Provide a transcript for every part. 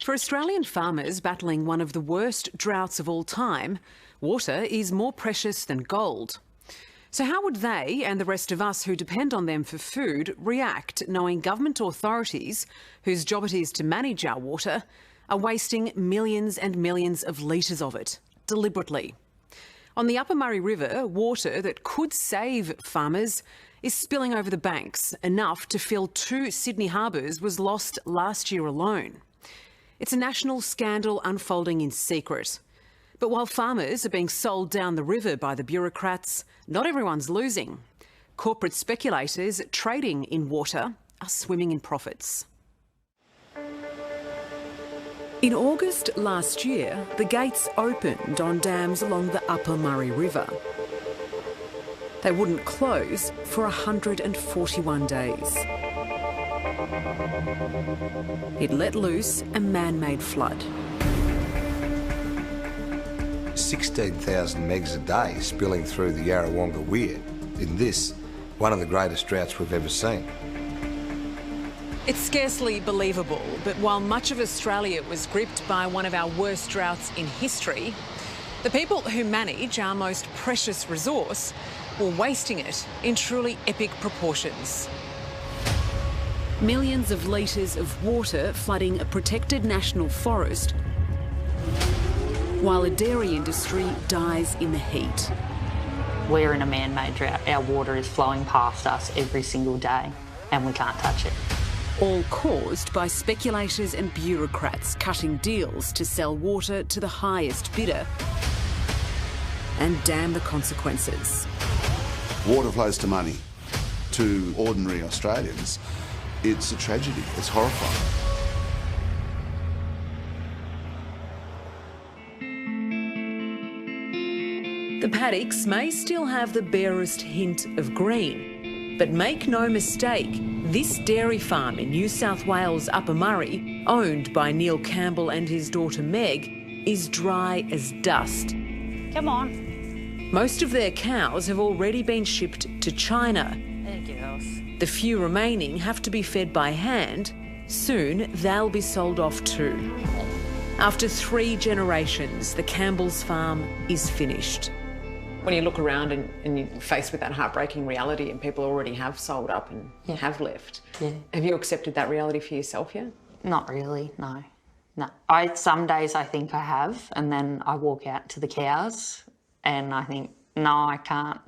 For Australian farmers battling one of the worst droughts of all time, water is more precious than gold. So how would they, and the rest of us who depend on them for food, react knowing government authorities, whose job it is to manage our water, are wasting millions and millions of litres of it, deliberately? On the Upper Murray River, water that could save farmers is spilling over the banks. Enough to fill 2 Sydney harbours was lost last year alone. It's a national scandal unfolding in secret. But while farmers are being sold down the river by the bureaucrats, not everyone's losing. Corporate speculators trading in water are swimming in profits. In August last year, the gates opened on dams along the Upper Murray River. They wouldn't close for 141 days. It let loose a man-made flood. 16,000 megs a day spilling through the Yarrawonga Weir in this, one of the greatest droughts we've ever seen. It's scarcely believable, but while much of Australia was gripped by one of our worst droughts in history, the people who manage our most precious resource were wasting it in truly epic proportions. Millions of litres of water flooding a protected national forest, while a dairy industry dies in the heat. We're in a man-made drought. Our water is flowing past us every single day and we can't touch it. All caused by speculators and bureaucrats cutting deals to sell water to the highest bidder. And damn the consequences. Water flows to money. To ordinary Australians, it's a tragedy. It's horrifying. The paddocks may still have the barest hint of green, but make no mistake, this dairy farm in New South Wales' Upper Murray, owned by Neil Campbell and his daughter Meg, is dry as dust. Come on. Most of their cows have already been shipped to China. There girls. The few remaining have to be fed by hand. Soon they'll be sold off too. After 3 generations, the Campbell's farm is finished. When you look around and you're faced with that heartbreaking reality and people already have sold up and have left, have you accepted that reality for yourself yet? Not really, no. No. Some days I think I have, and then I walk out to the cows and I think, no, I can't,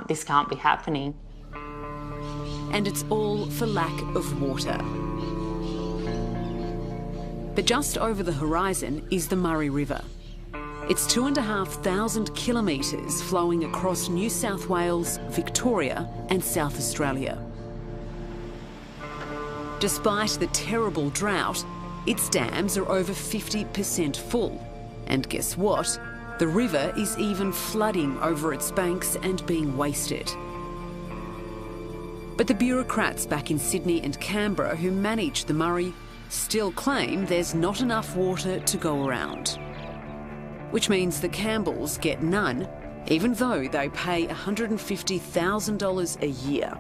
this can't be happening. And it's all for lack of water. But just over the horizon is the Murray River. It's 2,500 kilometres flowing across New South Wales, Victoria and South Australia. Despite the terrible drought, its dams are over 50% full. And guess what? The river is even flooding over its banks and being wasted. But the bureaucrats back in Sydney and Canberra who manage the Murray still claim there's not enough water to go around. Which means the Campbells get none, even though they pay $150,000 a year.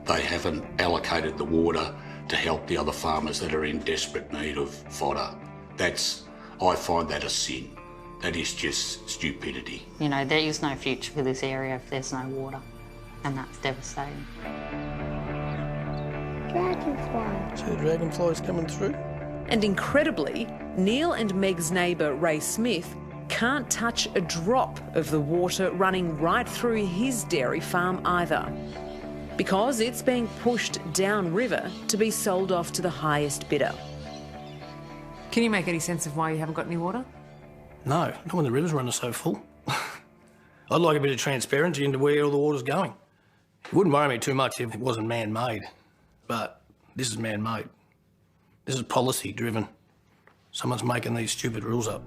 They haven't allocated the water to help the other farmers that are in desperate need of fodder. I find that a sin. That is just stupidity. You know, there is no future for this area if there's no water, and that's devastating. Dragonfly. See the dragonflies coming through? And incredibly, Neil and Meg's neighbour Ray Smith can't touch a drop of the water running right through his dairy farm either, because it's being pushed downriver to be sold off to the highest bidder. Can you make any sense of why you haven't got any water? No, not when the river's running so full. I'd like a bit of transparency into where all the water's going. It wouldn't worry me too much if it wasn't man-made, but this is man-made. This is policy-driven. Someone's making these stupid rules up.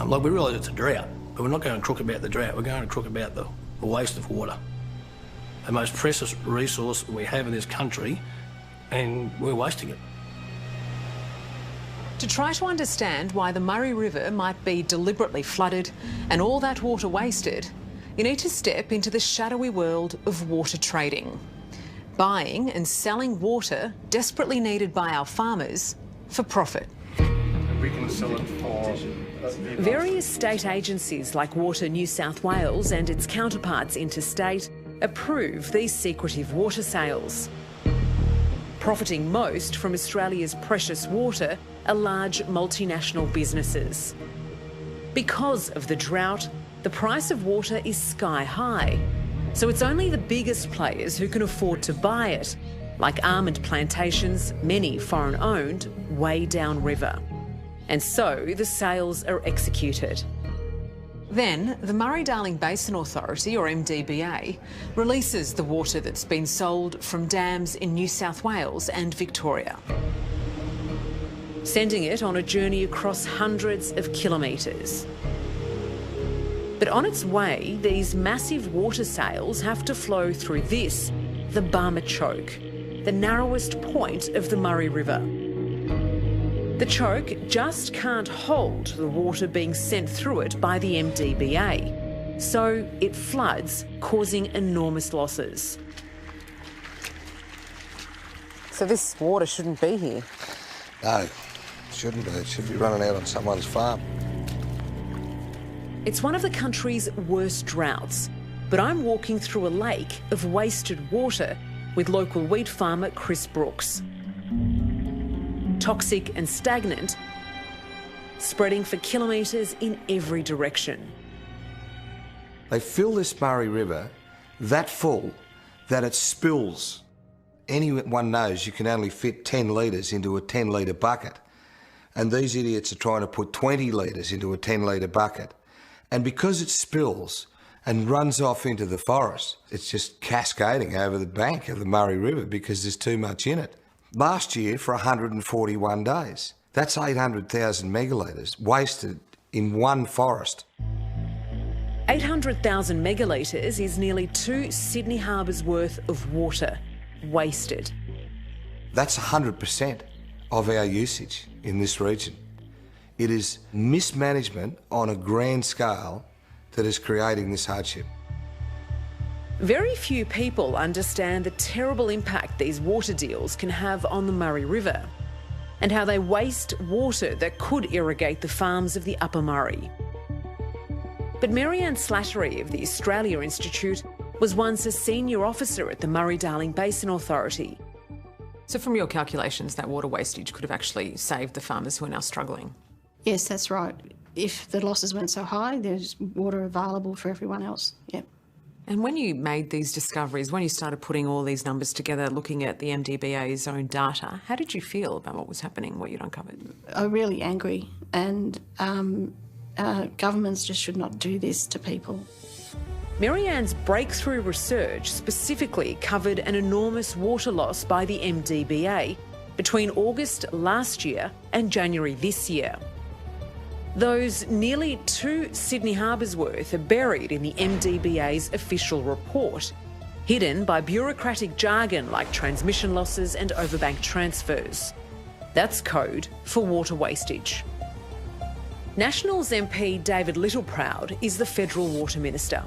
We realise it's a drought, but we're not going to crook about the drought. We're going to crook about the waste of water. The most precious resource we have in this country, and we're wasting it. To try to understand why the Murray River might be deliberately flooded and all that water wasted, you need to step into the shadowy world of water trading. buying and selling water desperately needed by our farmers for profit. We can sell it for... Various state agencies like Water New South Wales and its counterparts interstate approve these secretive water sales. Profiting most from Australia's precious water are large multinational businesses. Because of the drought, the price of water is sky high. So it's only the biggest players who can afford to buy it, like almond plantations, many foreign-owned, way downriver. And so the sales are executed. Then the Murray-Darling Basin Authority, or MDBA, releases the water that's been sold from dams in New South Wales and Victoria, sending it on a journey across hundreds of kilometres. But on its way, these massive water sales have to flow through this, the Barmah Choke, the narrowest point of the Murray River. The choke just can't hold the water being sent through it by the MDBA, so it floods, causing enormous losses. So this water shouldn't be here? No, it shouldn't be. It should be running out on someone's farm. It's one of the country's worst droughts, but I'm walking through a lake of wasted water with local wheat farmer Chris Brooks. Toxic and stagnant, spreading for kilometres in every direction. They fill this Murray River that full that it spills. Anyone knows you can only fit 10 litres into a 10-litre bucket. And these idiots are trying to put 20 litres into a 10-litre bucket. And because it spills and runs off into the forest, it's just cascading over the bank of the Murray River because there's too much in it. Last year, for 141 days, that's 800,000 megalitres wasted in one forest. 800,000 megalitres is nearly 2 Sydney Harbours worth of water wasted. That's 100% of our usage in this region. It is mismanagement on a grand scale that is creating this hardship. Very few people understand the terrible impact these water deals can have on the Murray River and how they waste water that could irrigate the farms of the Upper Murray. But Marianne Slattery of the Australia Institute was once a senior officer at the Murray-Darling Basin Authority. So from your calculations, that water wastage could have actually saved the farmers who are now struggling? Yes, that's right. If the losses weren't so high, there's water available for everyone else, yeah. And when you made these discoveries, when you started putting all these numbers together, looking at the MDBA's own data, how did you feel about what was happening, what you'd uncovered? I'm really angry, and governments just should not do this to people. Marianne's breakthrough research specifically covered an enormous water loss by the MDBA between August last year and January this year. Those nearly 2 Sydney Harbours worth are buried in the MDBA's official report, hidden by bureaucratic jargon like transmission losses and overbank transfers. That's code for water wastage. Nationals MP David Littleproud is the Federal Water Minister.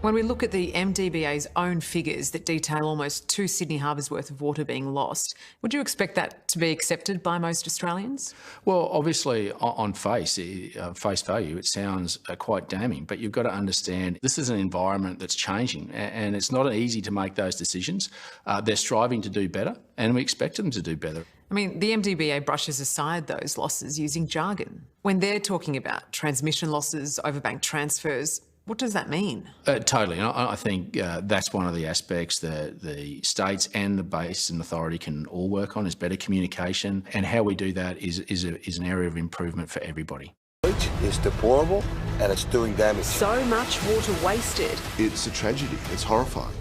When we look at the MDBA's own figures that detail almost 2 Sydney Harbours worth of water being lost, would you expect that to be accepted by most Australians? Well, obviously, on face value, it sounds quite damning, but you've got to understand this is an environment that's changing and it's not easy to make those decisions. They're striving to do better and we expect them to do better. I mean, the MDBA brushes aside those losses using jargon. When they're talking about transmission losses, overbank transfers, what does that mean? Totally. And I think that's one of the aspects that the states and the Basin Authority can all work on is better communication. And how we do that is an area of improvement for everybody. It's deplorable and it's doing damage. So much water wasted. It's a tragedy. It's horrifying.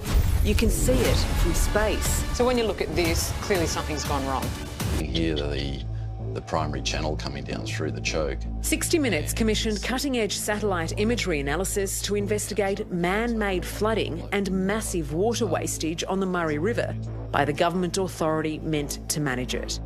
You can see it from space. So when you look at this, clearly something's gone wrong. You can hear the primary channel coming down through the choke. 60 Minutes commissioned cutting-edge satellite imagery analysis to investigate man-made flooding and massive water wastage on the Murray River by the government authority meant to manage it.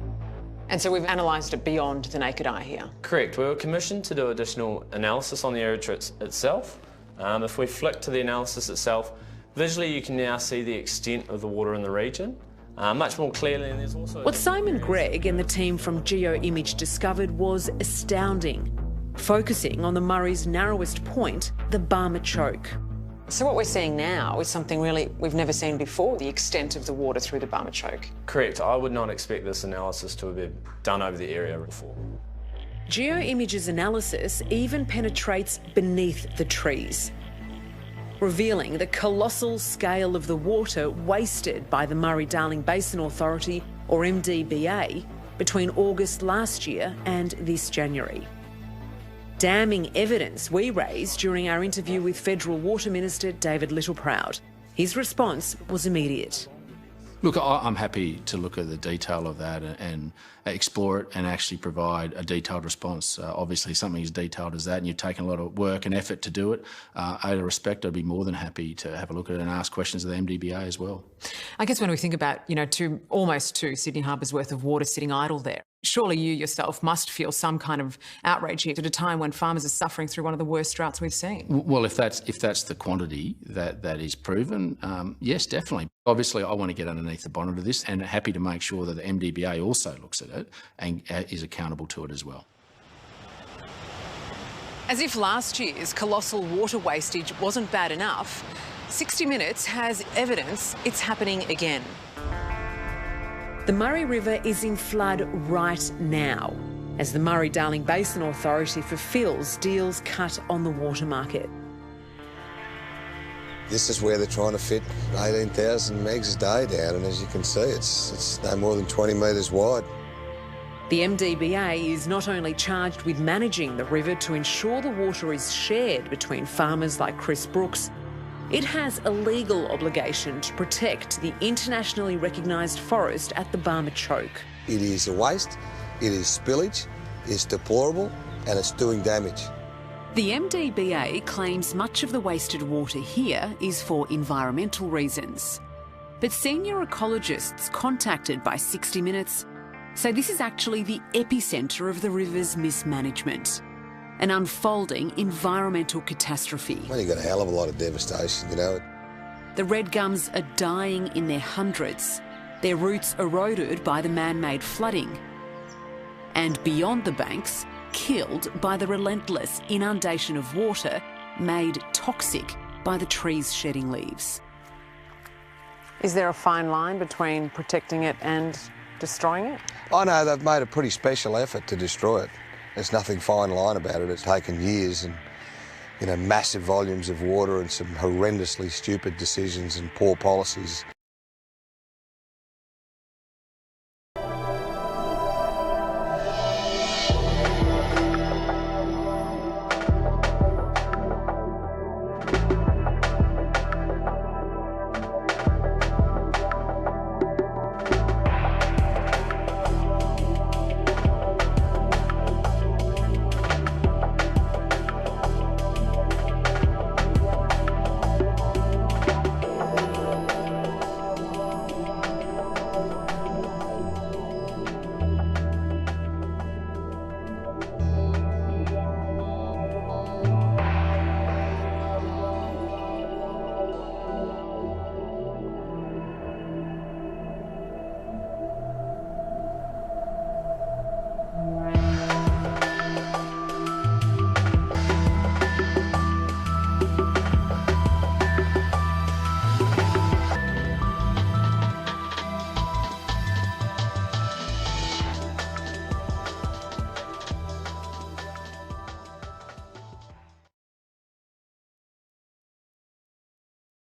And so we've analysed it beyond the naked eye here. Correct. We were commissioned to do additional analysis on the area itself. If we flick to the analysis itself, Visually, you can now see the extent of the water in the region much more clearly, and there's also... What Simon Gregg and the team from GeoImage discovered was astounding, focusing on the Murray's narrowest point, the Barmah Choke. So what we're seeing now is something really we've never seen before, the extent of the water through the Barmah Choke. Correct. I would not expect this analysis to have been done over the area before. GeoImage's analysis even penetrates beneath the trees, revealing the colossal scale of the water wasted by the Murray-Darling Basin Authority, or MDBA, between August last year and this January. Damning evidence we raised during our interview with Federal Water Minister David Littleproud. His response was immediate. Look, I'm happy to look at the detail of that and explore it and actually provide a detailed response. Obviously, something as detailed as that, and you've taken a lot of work and effort to do it. Out of respect, I'd be more than happy to have a look at it and ask questions of the MDBA as well. I guess when we think about, almost 2 Sydney Harbour's worth of water sitting idle there, surely you yourself must feel some kind of outrage here at a time when farmers are suffering through one of the worst droughts we've seen. Well, if that's the quantity that is proven, yes, definitely. Obviously, I want to get underneath the bonnet of this, and happy to make sure that the MDBA also looks at it and is accountable to it as well. As if last year's colossal water wastage wasn't bad enough, 60 Minutes has evidence it's happening again. The Murray River is in flood right now, as the Murray-Darling Basin Authority fulfils deals cut on the water market. This is where they're trying to fit 18,000 megs a day down, and as you can see, it's no more than 20 metres wide. The MDBA is not only charged with managing the river to ensure the water is shared between farmers like Chris Brooks, it has a legal obligation to protect the internationally recognised forest at the Barmah Choke. It is a waste, it is spillage, it's deplorable, and it's doing damage. The MDBA claims much of the wasted water here is for environmental reasons. But senior ecologists contacted by 60 Minutes say this is actually the epicentre of the river's mismanagement, an unfolding environmental catastrophe. Well, you've got a hell of a lot of devastation, The red gums are dying in their hundreds, their roots eroded by the man-made flooding, and beyond the banks, killed by the relentless inundation of water made toxic by the trees shedding leaves. Is there a fine line between protecting it and destroying it? I know they've made a pretty special effort to destroy it. There's nothing fine line about it. It's taken years and, massive volumes of water and some horrendously stupid decisions and poor policies